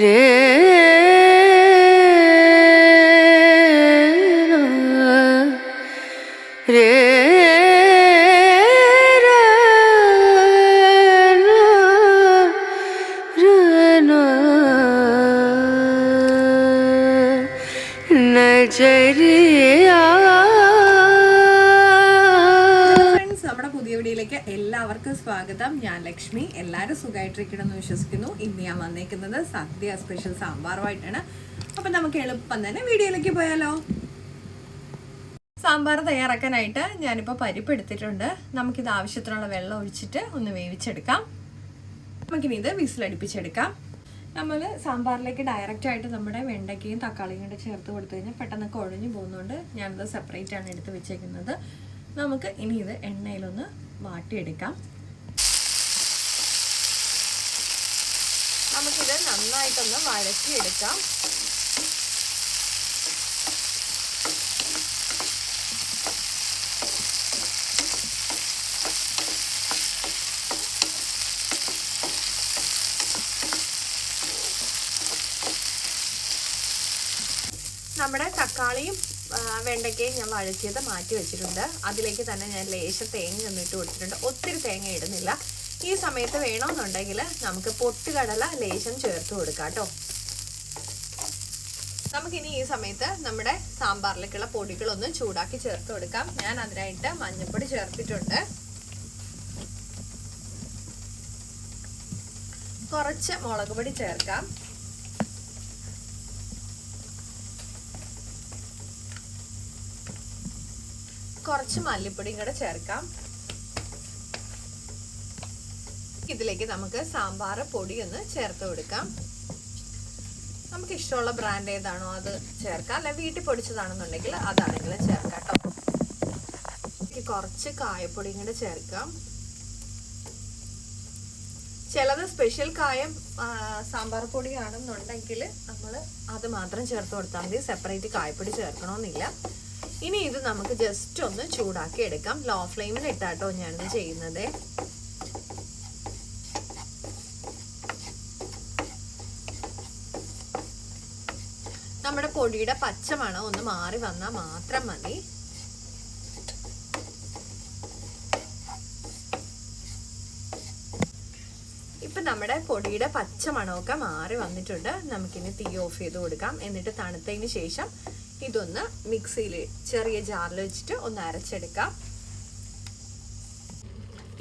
रे रे नजरिया നമ്മുടെ പുതിയ വീഡിയോയിലേക്ക് എല്ലാവർക്കും സ്വാഗതം. ഞാൻ ലക്ഷ്മി. എല്ലാവരും സുഖമായിട്ടിരിക്കണമെന്ന് വിശ്വസിക്കുന്നു. ഇന്ന് ഞാൻ വന്നേക്കുന്നത് സദ്യ സ്പെഷ്യൽ സാമ്പാറുമായിട്ടാണ്. അപ്പം നമുക്ക് എളുപ്പം തന്നെ വീഡിയോയിലേക്ക് പോയാലോ. സാമ്പാർ തയ്യാറാക്കാനായിട്ട് ഞാനിപ്പോൾ പരിപ്പ് എടുത്തിട്ടുണ്ട്. നമുക്കിത് ആവശ്യത്തിനുള്ള വെള്ളം ഒഴിച്ചിട്ട് ഒന്ന് വേവിച്ചെടുക്കാം. നമുക്കിനി ഇത് വിസിലടിപ്പിച്ചെടുക്കാം. നമ്മൾ സാമ്പാറിലേക്ക് ഡയറക്റ്റായിട്ട് നമ്മുടെ വെണ്ടയ്ക്കയും തക്കാളിയും കൂടെ ചേർത്ത് കൊടുത്തു കഴിഞ്ഞാൽ പെട്ടെന്ന് കുഴഞ്ഞു പോകുന്നതുകൊണ്ട് ഞാനിത് സെപ്പറേറ്റ് ആണ് എടുത്ത് വെച്ചേക്കുന്നത്. നമുക്ക് ഇനി ഇത് എണ്ണയിലൊന്ന് വാട്ടിയെടുക്കാം. നമുക്കിത് നന്നായിട്ടൊന്ന് വഴറ്റിയെടുക്കാം. നമ്മുടെ തക്കാളിയും വെണ്ടയ്ക്കയും ഞാൻ വഴറ്റിയത് മാറ്റി വെച്ചിട്ടുണ്ട്. അതിലേക്ക് തന്നെ ഞാൻ ലേശം തേങ്ങ ഒന്നിട്ട് കൊടുത്തിട്ടുണ്ട്. ഒത്തിരി തേങ്ങ ഇടുന്നില്ല. ഈ സമയത്ത് വേണമെന്നുണ്ടെങ്കിൽ നമുക്ക് പൊട്ടുകടല ലേശം ചേർത്ത് കൊടുക്കാം കേട്ടോ. നമുക്കിനി ഈ സമയത്ത് നമ്മുടെ സാമ്പാറിലേക്കുള്ള പൊടികളൊന്ന് ചൂടാക്കി ചേർത്ത് കൊടുക്കാം. ഞാൻ അതിനായിട്ട് മഞ്ഞൾപ്പൊടി ചേർത്തിട്ടുണ്ട്. കുറച്ച് മുളക് പൊടി ചേർക്കാം. കുറച്ച് മല്ലിപ്പൊടിയും കൂടെ ചേർക്കാം. ഇതിലേക്ക് നമുക്ക് സാമ്പാർ പൊടി ഒന്ന് ചേർത്ത് കൊടുക്കാം. നമുക്ക് ഇഷ്ടമുള്ള ബ്രാൻഡ് ഏതാണോ അത് ചേർക്കാം. അല്ല വീട്ടിൽ പൊടിച്ചതാണെന്നുണ്ടെങ്കിൽ അതാണെങ്കിലും ചേർക്കാം കേട്ടോ. കുറച്ച് കായപ്പൊടിയും കൂടെ ചേർക്കാം. ചിലത് സ്പെഷ്യൽ കായം സാമ്പാർ പൊടിയാണെന്നുണ്ടെങ്കിൽ നമ്മൾ അത് മാത്രം ചേർത്ത് കൊടുത്താൽ മതി. സെപ്പറേറ്റ് കായപ്പൊടി ചേർക്കണമെന്നില്ല. ഇനി ഇത് നമുക്ക് ജസ്റ്റ് ഒന്ന് ചൂടാക്കി എടുക്കാം. ലോ ഫ്ലെയിമിൽ ഇട്ടാട്ടോ ഞാനിത് ചെയ്യുന്നത്. നമ്മുടെ പൊടിയുടെ പച്ചമണം ഒന്ന് മാറി വന്നാൽ മാത്രം മതി. ഇപ്പൊ നമ്മുടെ പൊടിയുടെ പച്ചമണമൊക്കെ മാറി വന്നിട്ടുണ്ട്. നമുക്കിനി തീ ഓഫ് ചെയ്ത് കൊടുക്കാം. എന്നിട്ട് തണുത്തതിന് ശേഷം ഇതൊന്ന് മിക്സിയിൽ ചെറിയ ജാറിൽ വെച്ചിട്ട് ഒന്ന് അരച്ചെടുക്കാം.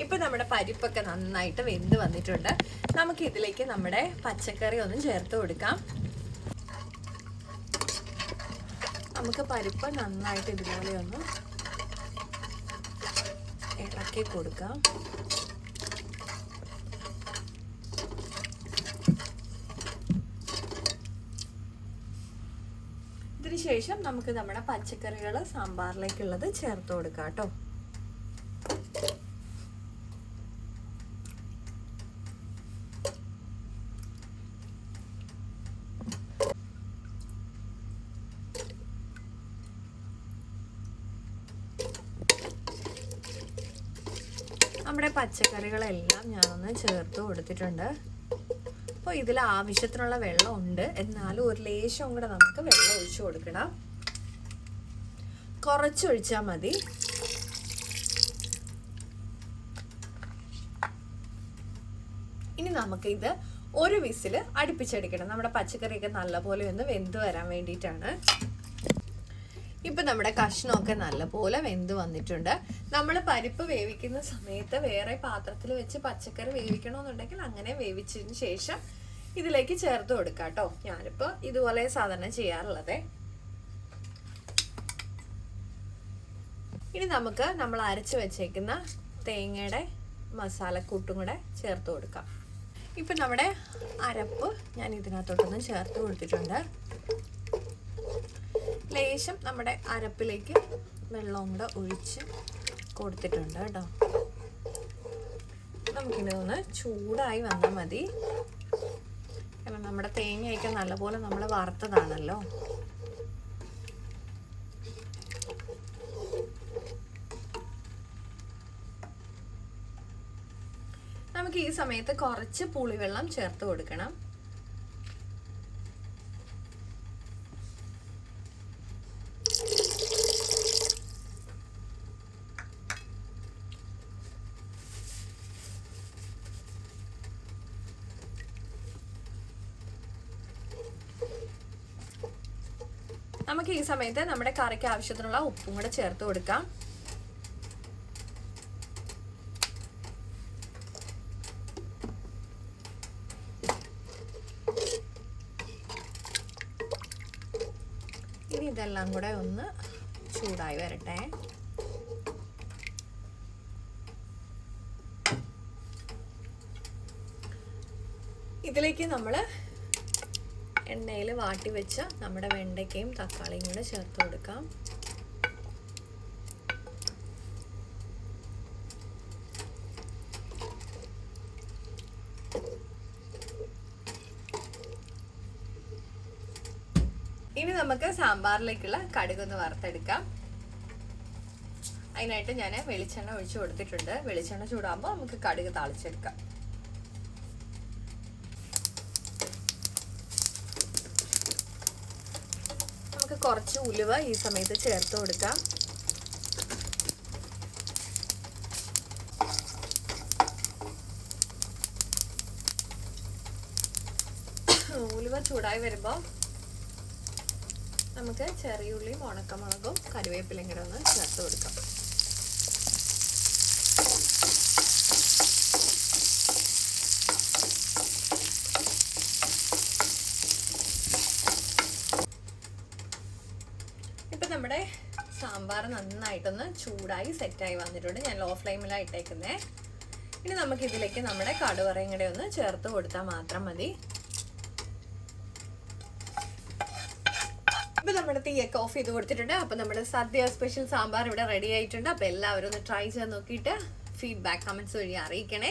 ഇപ്പൊ നമ്മുടെ പരിപ്പൊക്കെ നന്നായിട്ട് വെന്ത് വന്നിട്ടുണ്ട്. നമുക്ക് ഇതിലേക്ക് നമ്മുടെ പച്ചക്കറി ഒന്ന് ചേർത്ത് കൊടുക്കാം. നമുക്ക് പരിപ്പ് നന്നായിട്ട് ഇതുപോലെ ഒന്ന് ഇളക്കി കൊടുക്കാം. ശേഷം നമുക്ക് നമ്മുടെ പച്ചക്കറികൾ സാമ്പാറിലേക്കുള്ളത് ചേർത്ത് കൊടുക്കാം കേട്ടോ. നമ്മുടെ പച്ചക്കറികളെല്ലാം ഞാനൊന്ന് ചേർത്ത് കൊടുത്തിട്ടുണ്ട്. അപ്പോൾ ഇതിൽ ആവശ്യത്തിനുള്ള വെള്ളം ഉണ്ട്. എന്നാലും ഒരു ലേശം കൂടെ നമുക്ക് വെള്ളം ഒഴിച്ചു കൊടുക്കണം. കുറച്ചൊഴിച്ചാൽ മതി. ഇനി നമുക്കിത് ഒരു വിസിൽ അടുപ്പിച്ചെടുക്കണം. നമ്മുടെ പച്ചക്കറിയൊക്കെ നല്ലപോലെ ഒന്ന് വെന്ത് വരാൻ വേണ്ടിയിട്ടാണ്. ഇപ്പം നമ്മുടെ കഷ്ണമൊക്കെ നല്ലപോലെ വെന്ത് വന്നിട്ടുണ്ട്. നമ്മൾ പരിപ്പ് വേവിക്കുന്ന സമയത്ത് വേറെ പാത്രത്തിൽ വെച്ച് പച്ചക്കറി വേവിക്കണമെന്നുണ്ടെങ്കിൽ അങ്ങനെ വേവിച്ചതിന് ശേഷം ഇതിലേക്ക് ചേർത്ത് കൊടുക്കാം കേട്ടോ. ഞാനിപ്പോൾ ഇതുപോലെ സാധാരണ ചെയ്യാറുള്ളത്. ഇനി നമുക്ക് നമ്മൾ അരച്ച് വെച്ചേക്കുന്ന തേങ്ങയുടെ മസാലക്കൂട്ടും കൂടെ ചേർത്ത് കൊടുക്കാം. ഇപ്പം നമ്മുടെ അരപ്പ് ഞാൻ ഇതിനകത്തോട്ടൊന്ന് ചേർത്ത് കൊടുത്തിട്ടുണ്ട്. ലേശം നമ്മുടെ അരപ്പിലേക്ക് വെള്ളം കൂടെ ഒഴിച്ച് കൊടുത്തിട്ടുണ്ട് കേട്ടോ. നമുക്കിനി ഒന്ന് ചൂടായി വന്നാൽ മതി. കാരണം നമ്മുടെ തേങ്ങയൊക്കെ നല്ലപോലെ നമ്മൾ വറുത്തതാണല്ലോ. നമുക്ക് ഈ സമയത്ത് കുറച്ച് പുളിവെള്ളം ചേർത്ത് കൊടുക്കണം. നമുക്ക് ഈ സമയത്ത് നമ്മുടെ കറിക്ക് ആവശ്യത്തിനുള്ള ഉപ്പും കൂടെ ചേർത്ത് കൊടുക്കാം. ഇനി ഇതെല്ലാം കൂടെ ഒന്ന് ചൂടായി വരട്ടെ. ഇതിലേക്ക് നമ്മൾ എണ്ണയിൽ വാട്ടി വെച്ച നമ്മുടെ വെണ്ടയ്ക്കയും തക്കാളിയും കൂടെ ചേർത്ത് കൊടുക്കാം. ഇനി നമുക്ക് സാമ്പാറിലേക്കുള്ള കടുകൊന്ന് വറുത്തെടുക്കാം. അതിനായിട്ട് ഞാൻ വെളിച്ചെണ്ണ ഒഴിച്ചു കൊടുത്തിട്ടുണ്ട്. വെളിച്ചെണ്ണ ചൂടാകുമ്പോൾ നമുക്ക് കടുക് താളിച്ചെടുക്കാം. നമുക്ക് കുറച്ച് ഉലുവ ഈ സമയത്ത് ചേർത്ത് കൊടുക്കാം. ഉലുവ ചൂടായി വരുമ്പോൾ നമുക്ക് ചെറിയുള്ളിയും ഉണക്കമുളകും കറിവേപ്പിലയും കൂടെ ഒന്ന് ചേർത്ത് കൊടുക്കാം. ഇപ്പം നമ്മുടെ സാമ്പാർ നന്നായിട്ടൊന്ന് ചൂടായി സെറ്റായി വന്നിട്ടുണ്ട്. ഞാൻ ലോ ഫ്ലെയിമിലാണ് ഇട്ടേക്കുന്നത്. ഇനി നമുക്കിതിലേക്ക് നമ്മുടെ കടുവറയും കൂടെ ഒന്ന് ചേർത്ത് കൊടുത്താൽ മാത്രം മതി. ഇപ്പം നമ്മുടെ തീയൊക്കെ ഓഫ് ചെയ്ത് കൊടുത്തിട്ടുണ്ട്. അപ്പം നമ്മുടെ സദ്യ സ്പെഷ്യൽ സാമ്പാർ ഇവിടെ റെഡി ആയിട്ടുണ്ട്. അപ്പം എല്ലാവരും ഒന്ന് ട്രൈ ചെയ്ത് നോക്കിയിട്ട് ഫീഡ്ബാക്ക് കമൻറ്റ്സ് വഴി അറിയിക്കണേ.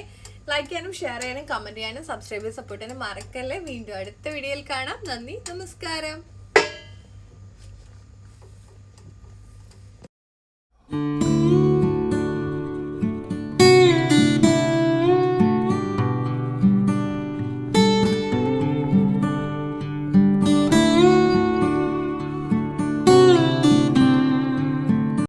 ലൈക്ക് ചെയ്യാനും ഷെയർ ചെയ്യാനും കമൻറ്റ് ചെയ്യാനും സബ്സ്ക്രൈബ് ചെയ്ത് സപ്പോർട്ട് ചെയ്യാനും മറക്കല്ലേ. വീണ്ടും അടുത്ത വീഡിയോയിൽ കാണാം. നന്ദി, നമസ്കാരം.